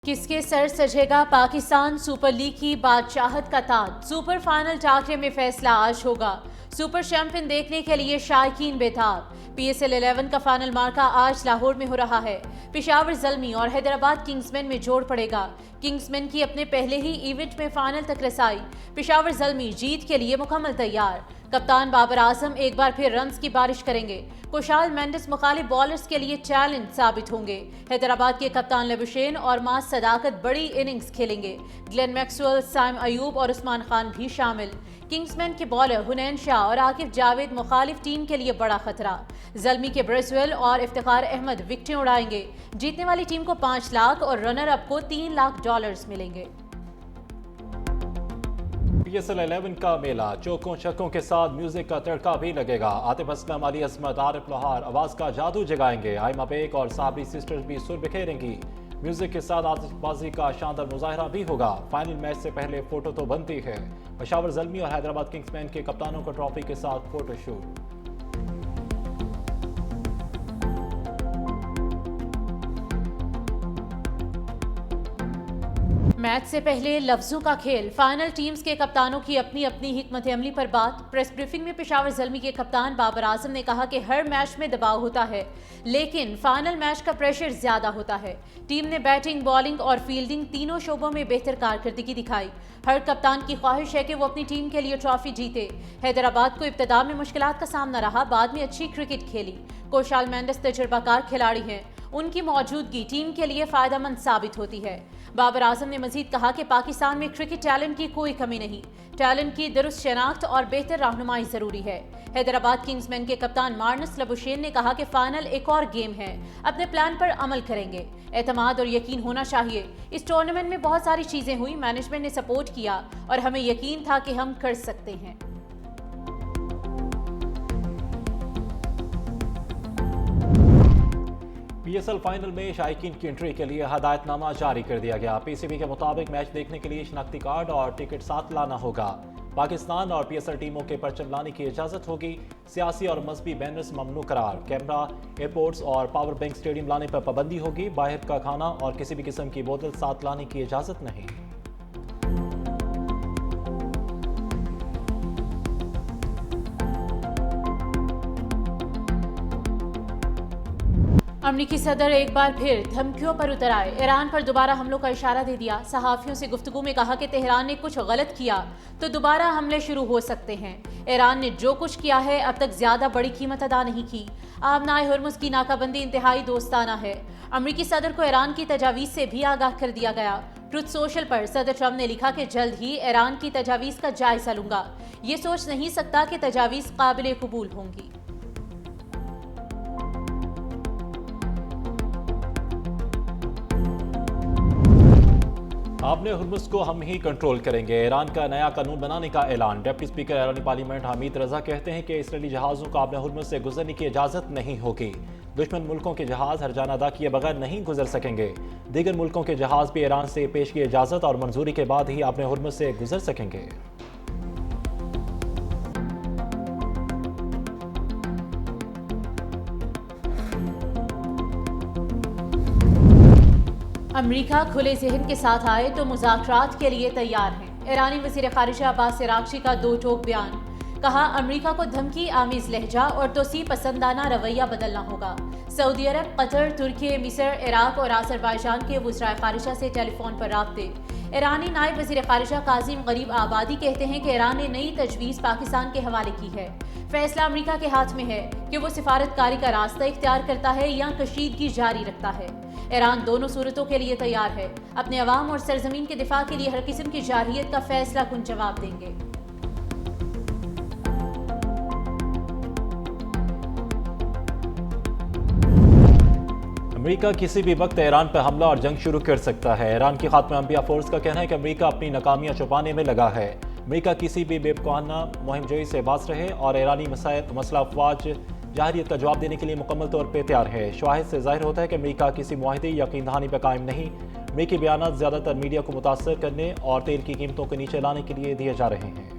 किसके sir सजेगा Pakistan super league की बादशाहत का ताज। सुपर फाइनल टाकरे में फैसला आज होगा। सुपर चैंपियन देखने के लिए शायकीन बेताब। PSL 11 का फाइनल मार्का आज लाहौर में हो रहा है। पेशावर ज़ल्मी और हैदराबाद किंग्समैन में जोड़ पड़ेगा। किंग्समैन की अपने पहले ही इवेंट में फाइनल तक रसाई। पेशावर ज़ल्मी जीत के लिए मुकम्मल तैयार। कप्तान बाबर आजम एक बार फिर रन्स की बारिश करेंगे। कुशाल मेंडिस मुखालिफ बॉलर्स के लिए चैलेंज साबित होंगे। हैदराबाद के कप्तान लेबुशेन और मास सदाकत बड़ी इनिंग्स खेलेंगे। ग्लेन मैक्सवेल, साइम अयूब और उस्मान खान भी शामिल। किंग्समैन के बॉलर हुनैन शाह और आकिब जावेद मुखालिफ टीम के लिए बड़ा खतरा। ज़ल्मी के ब्रेसवेल और इफ्तिखार अहमद विकेटें उड़ाएंगे। जीतने वाली टीम को 5 लाख और रनर अप को $3 लाख मिलेंगे। PSL 11 का मेला चौकों छक्कों के साथ म्यूजिक का तड़का भी लगेगा। आतिफ असलम, अली असमत, आरिफ लोहार आवाज का जादू जगाएंगे। आयमा बेग और साबरी सिस्टर्स भी सुर बिखेरेंगी। म्यूजिक के साथ आतिशबाजी का शानदार मुजाहरा भी होगा। फाइनल मैच से पहले फोटो तो बनती है। पेशावर ज़ल्मी और हैदराबाद किंग्समैन के कप्तानों को ट्रॉफी के साथ फोटो शूट। मैच से पहले लफ्जों का खेल। फाइनल टीम्स के कप्तानों की अपनी अपनी हिकमत अमली पर बात। प्रेस ब्रीफिंग में पेशावर ज़ल्मी के कप्तान बाबर आजम ने कहा कि हर मैच में दबाव होता है, लेकिन फाइनल मैच का प्रेशर ज्यादा होता है। टीम ने बैटिंग, बॉलिंग और फील्डिंग तीनों शोबों में बेहतर कारकर्दगी दिखाई। हर कप्तान की ख्वाहिश है कि वो अपनी टीम के लिए ट्रॉफी जीते। हैदराबाद को इब्तिदा में मुश्किलात का सामना रहा, बाद में अच्छी क्रिकेट खेली। कुशाल मेंडिस तजुर्बाकार खिलाड़ी हैं, उनकी मौजूदगी टीम के लिए फायदेमंद साबित होती है। बाबर आजम ने मजीद कहा कि पाकिस्तान में क्रिकेट टैलेंट की कोई कमी नहीं। टैलेंट की दुरुस्त शनाख्त और बेहतर रहनुमाई जरूरी है। हैदराबाद किंग्समैन के कप्तान मार्नस लबुशेन ने कहा कि फाइनल एक और गेम है, अपने प्लान पर अमल करेंगे। एतमाद और यकीन होना चाहिए। इस टूर्नामेंट में बहुत सारी चीजें हुई, मैनेजमेंट ने सपोर्ट किया और हमें यकीन था कि हम कर सकते हैं। PSL फाइनल में शायकीन की एंट्री के लिए हदायतनामा जारी कर दिया गया। PCB के मुताबिक मैच देखने के लिए शनाख्ती कार्ड और टिकट साथ लाना होगा। पाकिस्तान और PSL टीमों के परचम लाने की इजाज़त होगी। सियासी और मजहबी बैनर्स ममनू करार। कैमरा, एयरपोर्ट्स और पावर बैंक स्टेडियम लाने पर पाबंदी होगी। बाहर का खाना और किसी भी किस्म की बोतल साथ लाने की इजाज़त नहीं। अमरीकी सदर एक बार फिर धमकियों पर उतर आए। ईरान पर दोबारा हमलों का इशारा दे दिया। सहाफियों से गुफ्तगू में कहा कि तेहरान ने कुछ गलत किया तो दोबारा हमले शुरू हो सकते हैं। ईरान ने जो कुछ किया है अब तक ज्यादा बड़ी कीमत अदा नहीं की। आबनाए हुर्मुज़ की नाकाबंदी इंतहाई दोस्ताना है। अमरीकी सदर को ईरान की तजावीज़ से भी आगाह कर दिया गया। ट्रुथ सोशल पर सदर ट्रंप ने लिखा कि जल्द ही ईरान की तजावीज़ का जायजा लूंगा। ये सोच नहीं सकता कि तजावीज़ काबिल कबूल होंगी। आपने हुर्मुज़ को हम ही कंट्रोल करेंगे। ईरान का नया कानून बनाने का ऐलान। डिप्टी स्पीकर ईरानी पार्लियामेंट हामिद रजा कहते हैं कि इसराइली जहाज़ों को आपने हुर्मुज़ से गुजरने की इजाज़त नहीं होगी। दुश्मन मुल्कों के जहाज़ हरजाना अदा किए बगैर नहीं गुजर सकेंगे। दीगर मुल्कों के जहाज़ भी ईरान से पेश की इजाज़त और मंजूरी के बाद ही आपने हुर्मुज़ से गुजर सकेंगे। अमरीका खुले जहन के साथ आए तो मुज़ाकरात के लिए तैयार है। ईरानी वज़ीर ख़ारिजा अब्बास अराग़ची का दो टोक बयान। कहा, अमरीका को धमकी आमीज़ लहजा और तोसी पसंदाना रवैया बदलना होगा। सऊदी अरब, कतर, तुर्की, मिस्र, इराक और आज़रबाईजान के वज़राए ख़ारिजा से टेलीफोन पर राब्ते। ईरानी नायब वज़ीर ख़ारिजा काज़िम गरीब आबादी कहते हैं कि ईरान ने नई तजवीज़ पाकिस्तान के हवाले की है। फैसला अमरीका के हाथ में है कि वो सिफारतकारी का रास्ता इख्तियार करता है या कशीदगी जारी रखता है। ईरान दोनों सूरतों के लिए तैयार है। अपने अवाम और सरजमीन के दिफा के लिए हर किस्म की जारहियत का फैसला कुन जवाब देंगे। अमेरिका किसी भी वक्त ईरान पर हमला और जंग शुरू कर सकता है। ईरान की खात्मा अंबिया फोर्स का कहना है कि अमेरिका अपनी नाकामियां छुपाने में लगा है। अमेरिका किसी भी बेवकूफ़ाना मुहिम जोई से बाज रहे और ईरानी मसला अफवाज जाहिरियत का जवाब देने के लिए मुकम्मल तौर पर तैयार है। शवाहिद से जाहिर होता है कि अमेरिका किसी मुआहदे या यकीन दहानी पर कायम नहीं। अमेरिकी बयान ज़्यादातर मीडिया को मुतासर करने और तेल की कीमतों को नीचे लाने के लिए दिए जा रहे हैं।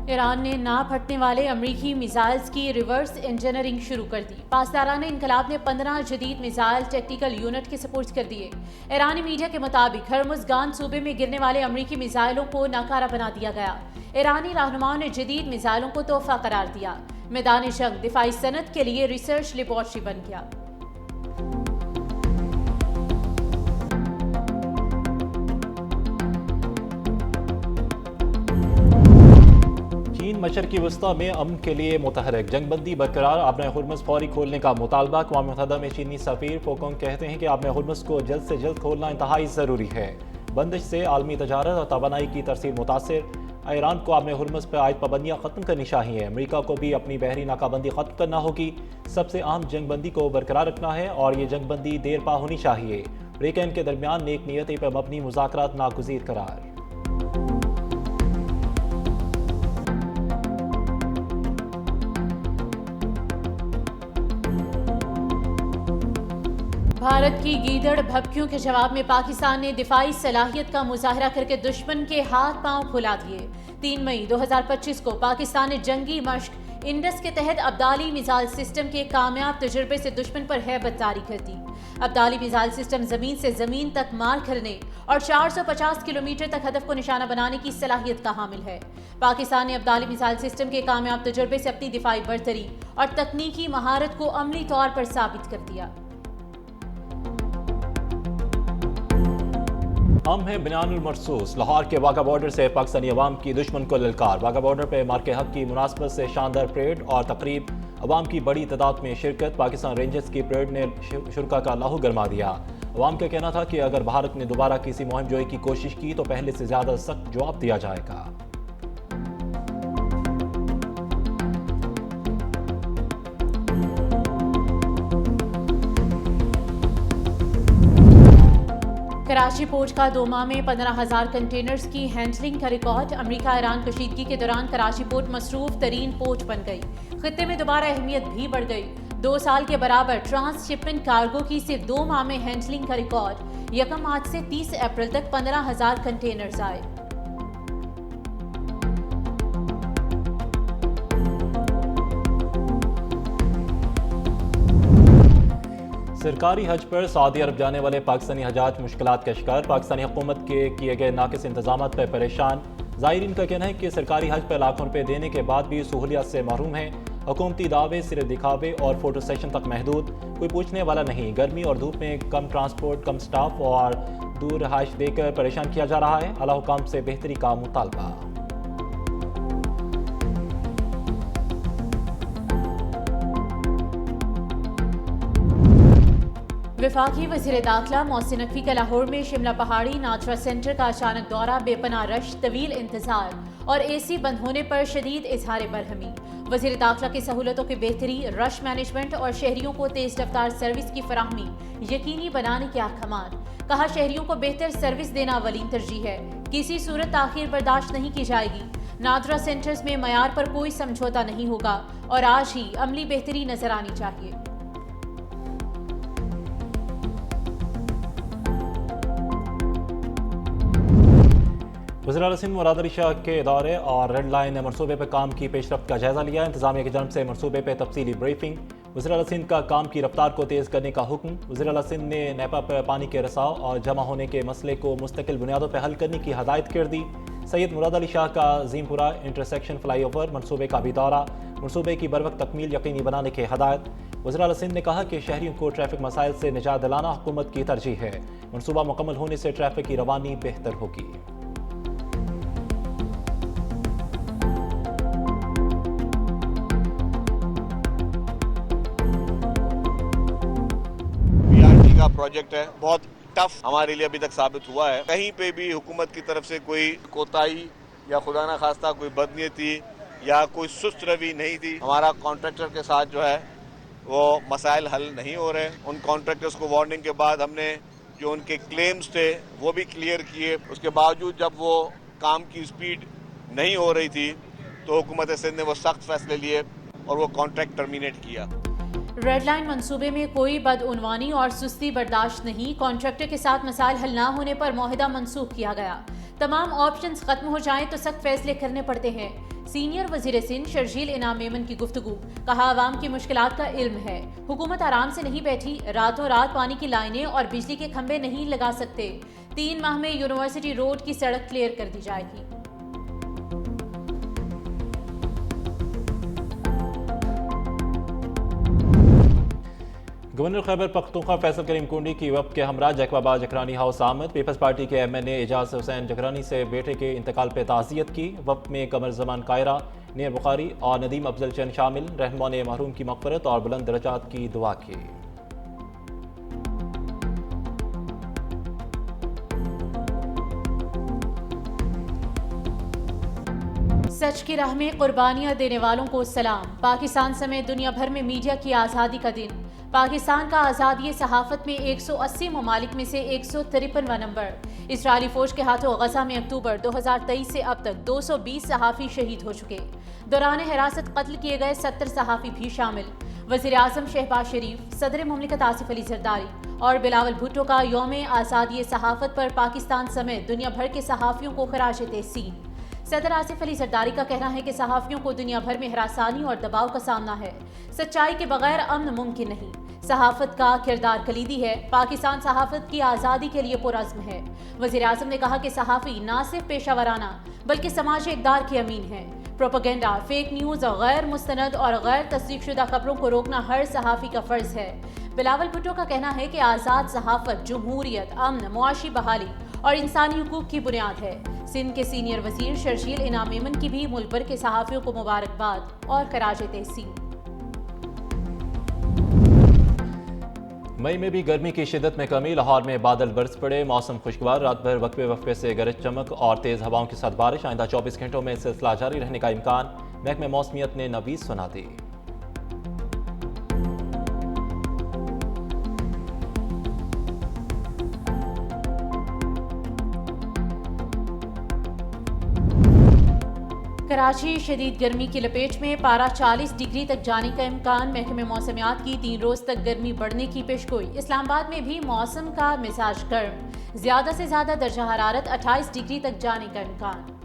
ईरान ने ना फटने वाले अमरीकी मिसाइल्स की रिवर्स इंजीनियरिंग शुरू कर दी। पासदाराना इनकलाब ने 15 जदीद मिसाइल टेक्निकल यूनिट के सपोर्ट कर दिए। ईरानी मीडिया के मुताबिक हर्मुज़गान सूबे में गिरने वाले अमरीकी मिसाइलों को नाकारा बना दिया गया। ईरानी रहनुमाओं ने जदीद मिसाइलों को तोहफा करार दिया। मैदान जंग दिफाई सनत के लिए रिसर्च लेबॉर्ट्री बन गया। मशरकी वस्ता में अमन के लिए मुतहरक जंगबंदी बरकरार। आबने हुर्मुज़ फौरी खोलने का मुतालबा। अक़वाम मुत्तहिदा में चीनी सफ़ीर फोकोंग कहते हैं कि आबने हुर्मुज़ को जल्द से जल्द खोलना इंतहाई ज़रूरी है। बंदिश से आलमी तजारत और तवानाई की तरसील मुतासर। ईरान को आबने हुर्मुज़ पर आयद पाबंदियाँ ख़त्म करनी चाहिए। अमरीका को भी अपनी बहरी नाकाबंदी ख़त्म करना होगी। सबसे अहम जंगबंदी को बरकरार रखना है और ये जंगबंदी देर पा होनी चाहिए। ब्रेकन के दरमियान नेक नीयती पर मबनी मुज़ाकरात नागुज़ीर करार। भारत की गीदड़ भभकियों के जवाब में पाकिस्तान ने दिफाई सलाहियत का मुजाहरा करके दुश्मन के हाथ पांव फुला दिए। 3 मई 2025 को पाकिस्तान ने जंगी मश्क इंडस के तहत अब्दाली मिसाइल सिस्टम के कामयाब तजुर्बे से दुश्मन पर हैबत तारी कर दी। अब्दाली मिसाइल सिस्टम जमीन से जमीन तक मार करने और 450 किलोमीटर तक हदफ को निशाना बनाने की सलाहियत का हामिल है। पाकिस्तान ने अब्दाली मिसाइल सिस्टम के कामयाब तजुर्बे से अपनी दिफाई बरतरी और तकनीकी महारत को अमली तौर पर साबित कर दिया। हम हैं बयानुल मरसूस। लाहौर के वाघा बॉर्डर से पाकिस्तानी अवाम की दुश्मन को ललकार। वाघा बॉर्डर पर मार्के हक की मुनासबत से शानदार परेड और तकरीब, अवाम की बड़ी तादाद में शिरकत। पाकिस्तान रेंजर्स की परेड ने शुरा का लाहू गरमा दिया। अवाम का कहना था कि अगर भारत ने दोबारा किसी मुहिम जोई की कोशिश की तो पहले से ज्यादा सख्त जवाब दिया जाएगा। कराची पोर्ट का 2 माह में 15,000 कंटेनर्स की हैंडलिंग का रिकॉर्ड। अमेरिका ईरान कशीदगी के दौरान कराची पोर्ट मसरूफ तरीन पोर्ट बन गई। खित्ते में दोबारा अहमियत भी बढ़ गई। 2 साल के बराबर ट्रांसशिपमेंट कार्गो की सिर्फ 2 माह में हैंडलिंग का रिकॉर्ड। 1 मार्च से 30 अप्रैल तक 15,000 कंटेनर्स आए। सरकारी हज पर सऊदी अरब जाने वाले पाकिस्तानी हजाज मुश्किलात का शिकार। पाकिस्तानी हुकूमत के किए गए नाकिस इंतजाम पर परेशान। ज़ायरीन का कहना है कि सरकारी हज पर लाखों रुपये देने के बाद भी सहूलियत से महरूम हैं। हुकूमती दावे सिर्फ दिखावे और फोटो सेशन तक महदूद, कोई पूछने वाला नहीं। गर्मी और धूप में कम ट्रांसपोर्ट, कम स्टाफ और दूर रहायश देकर परेशान किया जा रहा है। आला हुकाम से बेहतरी का मुतालबा। वफाकी वज़ीर दाखिला मोहसिन नकवी का लाहौर में शिमला पहाड़ी नाचरा सेंटर का अचानक दौरा, बेपनाह रश, तवील इंतजार और AC बंद होने पर शदीद इजहार बरहमी। वज़ीर दाखिला की सहूलतों की बेहतरी, रश मैनेजमेंट और शहरियों को तेज रफ्तार सर्विस की फराहमी यकीनी बनाने के अहकाम। कहा शहरियों को बेहतर सर्विस देना अवलीन तरजीह है। किसी सूरत ताखीर बर्दाश्त नहीं की जाएगी। नादरा सेंटर्स में मयार पर कोई समझौता नहीं होगा और आज ही अमली बेहतरी नजर आनी चाहिए। वज़ीर सिंध मुराद अली शाह के दौरे और रेड लाइन मनसूबे पर काम की पेशरफ्त का जायजा लिया। इंतजामिया की जानब से मनसूबे पर तफसीली ब्रीफिंग। वज़ीर सिंध का काम की रफ्तार को तेज़ करने का हुक्म। वज़ीर सिंध ने नेपा पर पानी के रसाव और जमा होने के मसले को मुस्तकिल बुनियादों पर हल करने की हदायत कर दी। सैयद मुराद अली शाह का अजीमपुरा इंटरसेक्शन फ्लाईओवर मनसूबे का भी दौरा, मनसूबे की बरवक्त तकमील यकीनी बनाने की हदायत। वज़ीर सिंध ने कहा कि शहरियों को ट्रैफिक मसाइल से निजात दिलाना हुकूमत की तरजीह है। मनसूबा मुकम्मल होने से ट्रैफिक की रवानी बेहतर होगी। का प्रोजेक्ट है, बहुत टफ हमारे लिए अभी तक साबित हुआ है। कहीं पे भी हुकूमत की तरफ से कोई कोताही या खुदा ना खास्ता कोई बदनीयती या कोई सुस्त रवि नहीं थी। हमारा कॉन्ट्रैक्टर के साथ जो है वो मसाइल हल नहीं हो रहे। उन कॉन्ट्रैक्टर्स को वार्निंग के बाद हमने जो उनके क्लेम्स थे वो भी क्लियर किए। उसके बावजूद जब वो काम की स्पीड नहीं हो रही थी तो हुकूमत सिंध ने वो सख्त फैसले लिए और वो कॉन्ट्रैक्ट टर्मिनेट किया। रेड लाइन मंसूबे में कोई बदउनवानी और सुस्ती बर्दाश्त नहीं। कॉन्ट्रैक्टर के साथ मसाइल हल ना होने पर मुआहदा मंसूख किया गया। तमाम ऑप्शंस खत्म हो जाएं तो सख्त फैसले करने पड़ते हैं। सीनियर वजीर सिंध शर्जील इनाम मेमन की गुफ्तगू, कहा आवाम की मुश्किलात का इल्म है, हुकूमत आराम से नहीं बैठी, रातों रात पानी की लाइनें और बिजली के खंभे नहीं लगा सकते, 3 माह में यूनिवर्सिटी रोड की सड़क क्लियर कर दी जाएगी। गवर्नर खैबर पख्तूनख्वा फैसल करीम कुंडी की वफ्द के हमरा जैकबाबाद जकरानी हाउस आमद। पीपल्स पार्टी के MNA एजाज हुसैन जकरानी से बेटे के इंतकाल पर ताज़ियत की। वफ्द में कमर जमान कायरा, नीर बुखारी और नदीम अफजल चंद शामिल। रहनुमा ने महरूम की मग़फ़िरत और बुलंद दरजात की दुआ की। सच की राह में कुर्बानियां देने वालों को सलाम। पाकिस्तान समेत दुनिया भर में मीडिया की आज़ादी का दिन। पाकिस्तान का आज़ादी सहाफ़त में 180 ममालिक में से 153वां नंबर। इसराइली फौज के हाथों गजा में अक्टूबर 2023 से अब तक 220 सहाफ़ी शहीद हो चुके। दौरान हिरासत कत्ल किए गए 70 सहाफ़ी भी शामिल। वज़ीर आज़म शहबाज शरीफ, सदर मुमलिकत आसिफ अली जरदारी और बिलावल भुट्टो का यौम आज़ादी सहाफ़त पर पाकिस्तान समेत दुनिया भर के सहाफ़ियों को खराज तहसीन। सदर आसिफ अली जरदारी का कहना है कि सहाफ़ियों को दुनिया भर में हरासानी और दबाव का सामना है। सच्चाई के बगैर अमन मुमकिन नहीं। सहाफ़त का किरदार कलीदी है। पाकिस्तान सहाफ़त की आज़ादी के लिए पुरज़्म है। वज़ीर आज़म ने कहा कि सहाफ़ी न सिर्फ पेशावराना बल्कि समाजी इक़दार के अमीन हैं। प्रोपेगेंडा, फेक न्यूज़ और गैर मुस्तनद और गैर तस्दीक़शुदा खबरों को रोकना हर सहाफ़ी का फ़र्ज़ है। बिलावल भुट्टो का कहना है कि आज़ाद सहाफ़त जमहूरियत, अमन, मुआशी बहाली और इंसानी हुकूक की बुनियाद है। सिंध के सीनियर वज़ीर शर्जील इनाम मेमन की भी मुल्क भर के सहाफ़ियों को मुबारकबाद और खराज तहसीन। मई में भी गर्मी की शिद्दत में कमी। लाहौर में बादल बरस पड़े, मौसम खुशगवार। रात भर वक्फे वक्फे से गरज चमक और तेज़ हवाओं के साथ बारिश। आइंदा 24 घंटों में सिलसिला जारी रहने का इम्कान महकमे मौसमियत ने नवीस सुना दी। कराची शदीद गर्मी की लपेट में, पारा 40 डिग्री तक जाने का इम्कान। महकमे मौसमियात की 3 रोज तक गर्मी बढ़ने की पेशगोई। इस्लामाबाद में भी मौसम का मिजाज गर्म, ज्यादा से ज्यादा दर्जा हरारत 28 डिग्री तक जाने का इम्कान।